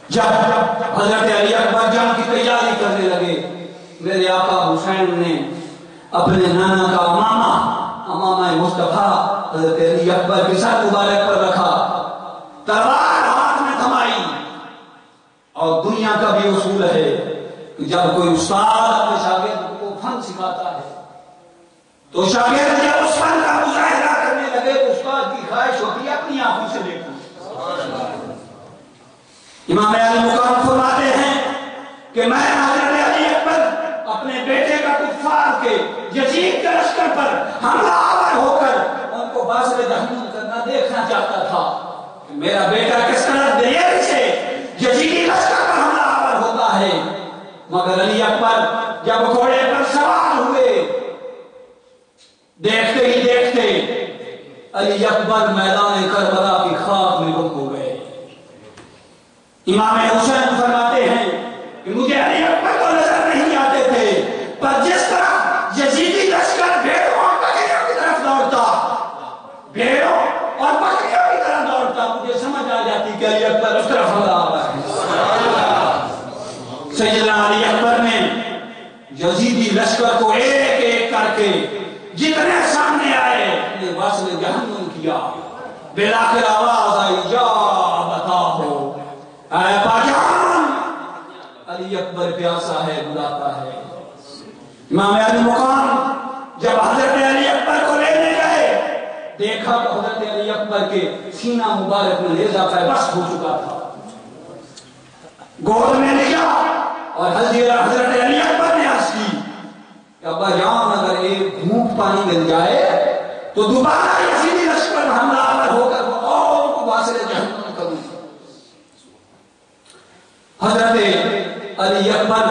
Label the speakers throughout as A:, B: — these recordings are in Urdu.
A: جب حضرت علی اکبر جنگ کی تیاری کرنے لگے، میرے آقا حسین نے اپنے نانا کا امامہ مصطفیٰ حضرت علی اکبر کے سر مبارک پر رکھا، تلوار ہاتھ میں تھمائی. اور دنیا کا بھی اصول ہے کہ جب کوئی استاد اپنے شاگرد کو فن سکھاتا ہے تو شاگرد جب اس فن کا مظاہرہ کرنے لگے تو استاد کی خواہش ہوتی ہے اپنی آنکھوں سے دیکھنا. امام علی مقام فرماتے ہیں کہ میں حضرت علی اکبر اپنے بیٹے کا کفار کے یزید کے لشکر پر حملہ آور ہو کر ان کو باصر جہنم کرنا دیکھنا چاہتا تھا کہ میرا بیٹا کس طرح دلیری سے یزیدی لشکر پر حملہ آور ہوتا ہے. مگر علی اکبر جب گھوڑے پر سوار ہوئے، دیکھتے ہی دیکھتے علی اکبر میدان کربلا کی خاک میں گم ہو گئے. امام حسین فرماتے ہیں کہ مجھے علی اکبر کو نظر نہیں آتے تھے، پر جس طرح یزیدی لشکر بھیڑوں اور بکریوں کی طرف دوڑتا، بھیڑوں اور بکریوں کی طرف دوڑتا، مجھے سمجھ آ جاتی کہ علی اکبر اس طرف حملہ آور ہے. سیدنا علی اکبر نے یزیدی لشکر کو ایک ایک کر کے جتنے سامنے آئے یہ واصل جہنم کیا. بلاخر آواز آئی یا بتاؤ اے باجان، علی اکبر پیاسا ہے، بلاتا ہے. امام علی مقام جب حضرت علی اکبر کو لینے گئے، دیکھا تو حضرت علی اکبر کے سینہ مبارک میں نیزہ پیوست ہو چکا تھا. گود میں لیا اور حضرت علی اکبر نے عرض کی کہ ابا جان اگر ایک گھونٹ پانی مل جائے تو دوبارہ یزیدی لشکر پر حملہ آور ہو کر وہ اور کو واصل جہنم کروں. حضرت علی اکبر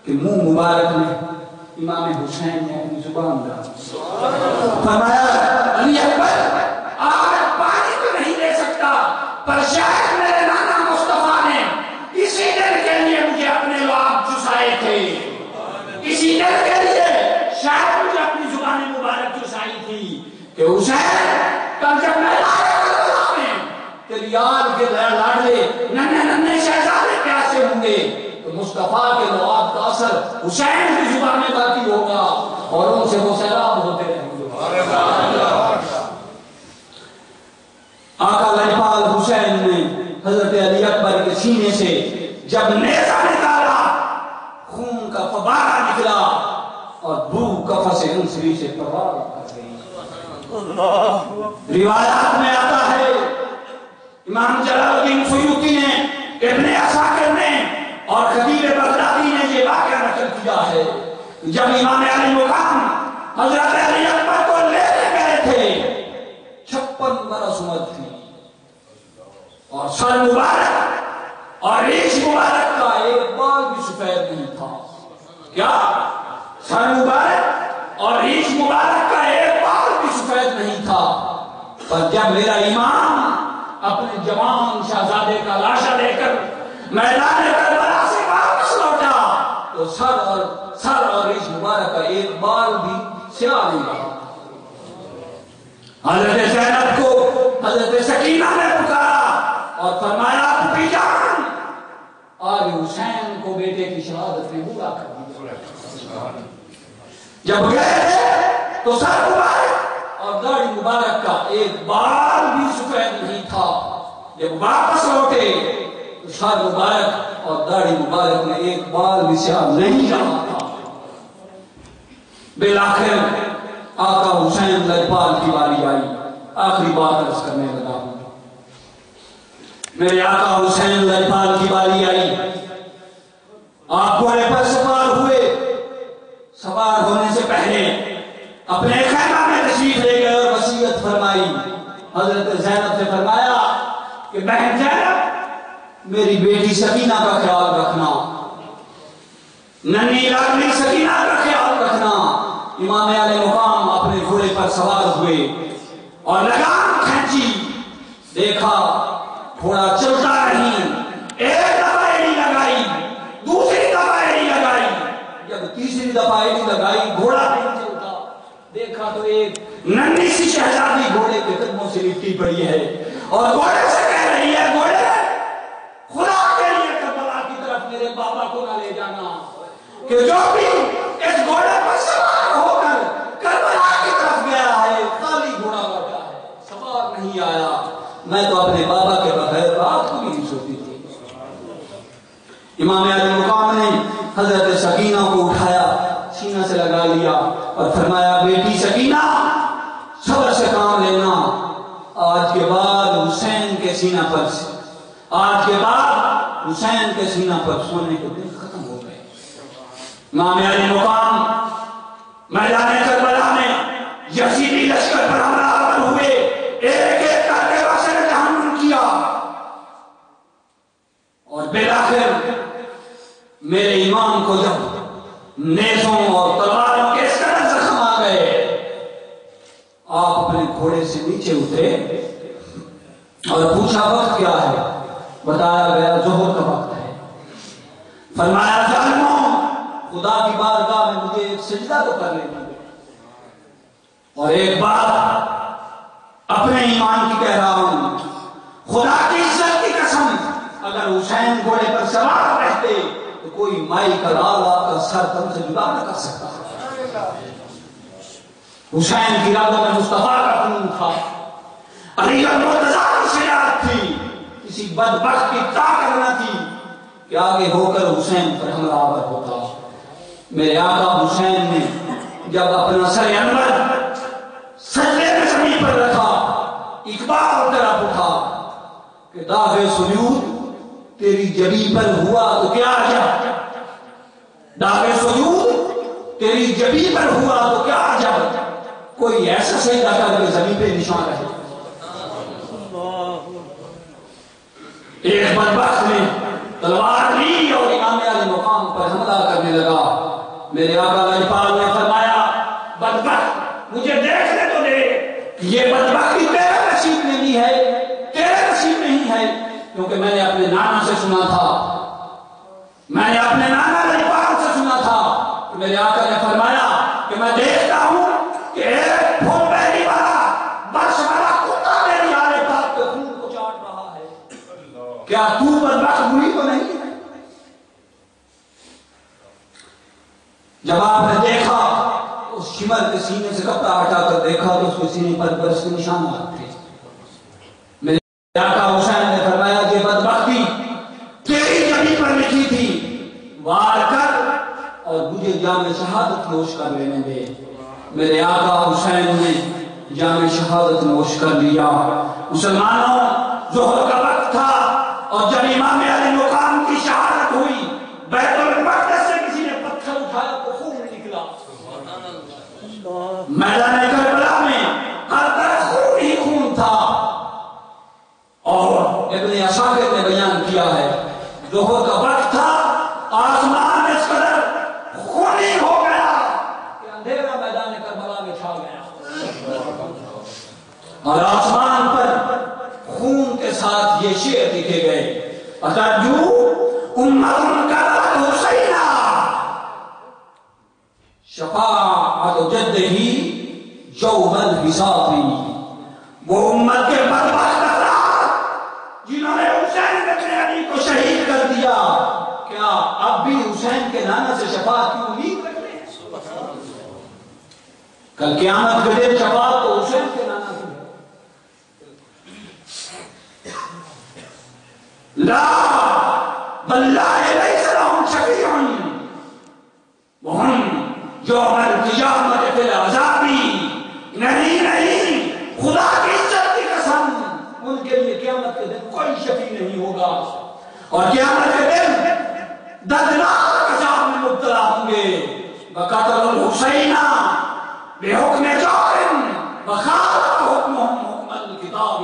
A: کے منہ مبارک میں امام حسین نے اپنی زبان ڈالی، فرمایا علی اکبر آج پانی تو نہیں دے سکتا، پر شاید میرے نانا مصطفیٰ نے اسی دن کے لیے مجھے اپنے لعاب چسائے تھے، اسی دن کے لیے شاید مجھے اپنی زبان مبارک چسائی تھی کہ حسین کل جب میں تیری یاد کے لاڈلے ننھے ننھے شہزادے پیاسے ہوں گے تو مصطفیٰ کے لعاب کا اثر حسین کی زبان میں باقی ہوگا اور ان سے وہ سیراب ہوتے رہیں گے. آقا لجپال حسین نے حضرت علی اکبر کے سینے سے جب نیزہ نکالا، خون کا فبارہ نکلا اور بو کفہ سے انسری سے پروار کر گئی. روایات میں آتا ہے، امام جلال الدین سیوطی نے، ابن عساکر نے اور خطیب بغدادی نے یہ واقعہ نقل کیا ہے. جب امام علی مقام حضرت علی اکبر کو لینے گئے تھے، 56 برس عمر تھی اور سر مبارک اور ریش مبارک کا ایک بال بھی سفید نہیں تھا. کیا سر مبارک اور ریش مبارک کا ایک بال بھی سفید نہیں تھا. پر جب میرا امام اپنے جوان شہزادے کا لاشا لے کر میدان کربلا سے واپس لوٹا تو سر اور ریش مبارک کا ایک بال بھی سیاہ نہیں رہا. حضرت زینب کو حضرت سکینہ نے پکارا اور فرمایا پھوپھی جان، آج حسین کو بیٹے کی شہادت نے پورا کر دیا. جب گئے تو سر مبارک اور داڑھی مبارک کا ایک بال بھی سفید نہیں تھا. جب واپس لوٹے تو سر مبارک اور داڑھی مبارک میں ایک بال بھی سیاہ نہیں رہا تھا. بالآخر آقا حسین لجپال کی باری آئی. آخری بات عرض کرنے لگا ہوں، میرے آقا حسین لجپال کی باری آئی. آپ گھوڑے پر سوار ہوئے، سوار ہونے سے پہلے اپنے خیمہ میں تشریف لے گئے اور وصیت فرمائی. حضرت زینب سے فرمایا کہ بہن زینب، میری بیٹی سکینہ کا خیال رکھنا، ننھی لاڈلی سکینہ کا خیال رکھنا. امام علی مقام اپنے گھوڑے پر سوار ہوئے اور لگام کھینچی. دیکھا گھوڑا چلتا نہیں، ایک دفعہ ایڑی لگائی، دوسری دفعہ ایڑی لگائی، جب تیسری دفعہ ایڑی لگائی گھوڑا نہیں چلتا. دیکھا تو ایک ننھی سی شہزادی گھوڑے کے قدموں سے لپٹی پڑی ہے اور گھوڑے سے کہہ رہی ہے، گھوڑے کہ جو بھی اس گھوڑے پر سوار ہو کر کربلا کی طرف گیا ہے خالی گھوڑا لوٹا ہے، سوار نہیں آیا۔ میں تو اپنے بابا کے بغیر رات کو بھی نہیں سوتی تھی۔ امام علی مقام نے حضرت سکینہ کو اٹھایا، سینہ سے لگا لیا اور فرمایا بیٹی سکینہ صبر سے کام لینا، آج کے بعد حسین کے سینہ پر آج کے بعد حسین کے سینہ پر سونے کے دن ختم ہو گئے۔ امام علی مقام میدان کربلا میں یزیدی لشکر پر حملہ آور ہوئے، ایک ایک کر کے واسر جہنم کیا، اور بالآخر میرے امام کو جب نیزوں اور تلواروں کے اس قدر زخم آ گئے، آپ اپنے گھوڑے سے نیچے اترے اور پوچھا وقت کیا ہے؟ بتایا گیا ظہر کا وقت ہے۔ فرمایا ظالموں، خدا کی بارگاہ میں مجھے ایک سجدہ تو کر لینا اور ایک بات اپنے ایمان کی کہہ رہا ہوں، خدا کی عزت کی قسم، اگر حسین گھوڑے پر سوار رہتے تو کوئی مائی کا لال آپ کا سر تم سے جدا نہ کر سکتا۔ حسین کی رگوں میں مصطفیٰ کا خون تھا، علی اور مرتضیٰ کی شجاعت تھی، کسی بدبخت کی طاقت نہ تھی کہ آگے ہو کر حسین پر حملہ آور ہوتا۔ میرے آقا حسین نے جب اپنا سر انور سجدے میں زمین پر رکھا، اقبال طرف اٹھا کہ داغ سجود تیری جبی پر ہوا تو کیا عجب، داغ سجود تیری جبی پر ہوا تو کیا عجب، کوئی ایسا سجدہ کر کے زمین پہ نشان رہے۔ ایک بدبخت نے تلوار لی اور امام علی مقام پر حملہ کرنے لگا۔ میرے آقا لاجپال نے فرمایا بدبخت مجھے دیکھنے تو دے، یہ بدبختی تیرے نصیب میں نہیں ہے، تیرے نصیب نہیں ہے، کیونکہ میں نے اپنے نانا سے سنا تھا، میں نے اپنے نانا لاجپال سے سنا تھا کہ میرے آقا نے فرمایا کہ میں دیکھتا ہوں کہ ایک پھول پہلی والا برش والا کتا میری آلے پاک کے خون کو چاٹ رہا ہے، کیا تو بدبخت ہوئی تو نہیں؟ جب آپ نے دیکھا اس شمر کے سینے سے کپڑا ہٹا کر دیکھا تو اس کے سینے پر برس کے نشانات تھے۔ میرے آقا حسین نے فرمایا کہ بدبختی تیری جبی پر لکھی تھی، وار کر اور مجھے جام شہادت نوش کر لینے دے۔ میرے آقا حسین نے جام شہادت نوش کر لیا۔ مسلمانوں، ظہر کا وقت تھا اور جب امام علی مقام کی شہادت ہوئی، بیت المقدس سے کسی نے پتھر اٹھایا تو خون نکلا۔ میدان کربلا میں ہر طرف خون ہی خون تھا، اور ابن عساکر نے بیان کیا ہے ظہر کا وقت تھا، آسمان اس قدر خونی ہو گیا کہ اندھیرا میدان کربلا میں چھا گیا، اور آسمان پر خون کے ساتھ یہ شعر لکھے گئے اترجو امت کرت حسینہ شفاعت جدہی یوم الحساب۔ وہ امت کے بدبخت افراد جنہوں نے حسین بن علی کو شہید کر دیا، کیا اب بھی حسین کے نانا سے شفاعت کی امید رکھتے ہیں؟ کل قیامت کے دن شفاعت تو حسین کے نانا کی ہے۔ لا واللہ لیس لہم شفیع وہم یوم القیامت فی العذاب۔ نہیں، خدا کی عزت کی قسم، ان کے لیے قیامت کے دن کوئی شفیع نہیں ہوگا، اور قیامت کے دن دردناک عذاب میں مبتلا ہوں گے۔ وقتل الحسین بحکم جور وخالف حکمہم حکم الکتاب۔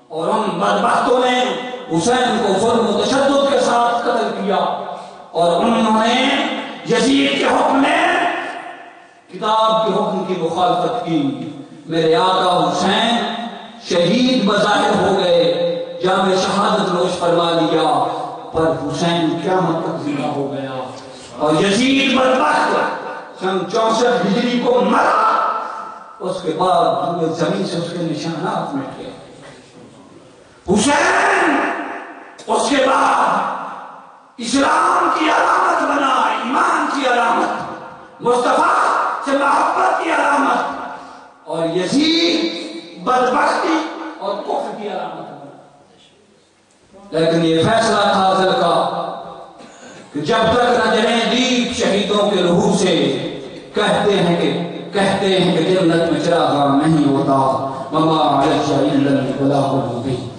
A: اور ان بدبختوں نے حسین کو ظلم و تشدد کے ساتھ قتل کیا، اور انہوں نے یزید کے حکم میں کتاب کے حکم کی مخالفت کی۔ میرے آقا حسین شہید بظاہر ہو گئے، جام شہادت نوش فرما لیا، پر حسین قیامت تک زندہ ہو گیا، اور یزید بدبخت سن 64 ہجری کو مرا، اس کے بعد زمین سے اس کے نشانات مٹ گئے۔ حسین اس کے بعد اسلام کی علامت بنا، ایمان مصطفیٰ سے محبت کی علامت، اور یزید بدبختی اور کفر کی علامت بنا۔ لیکن یہ فیصلہ تھا ازل کا کہ جب تک نہ جلیں دیپ شہیدوں کے لہو سے، کہتے ہیں کہ جنت میں چراغاں نہیں ہوتا، وما علیہ الا البلاغ المبین۔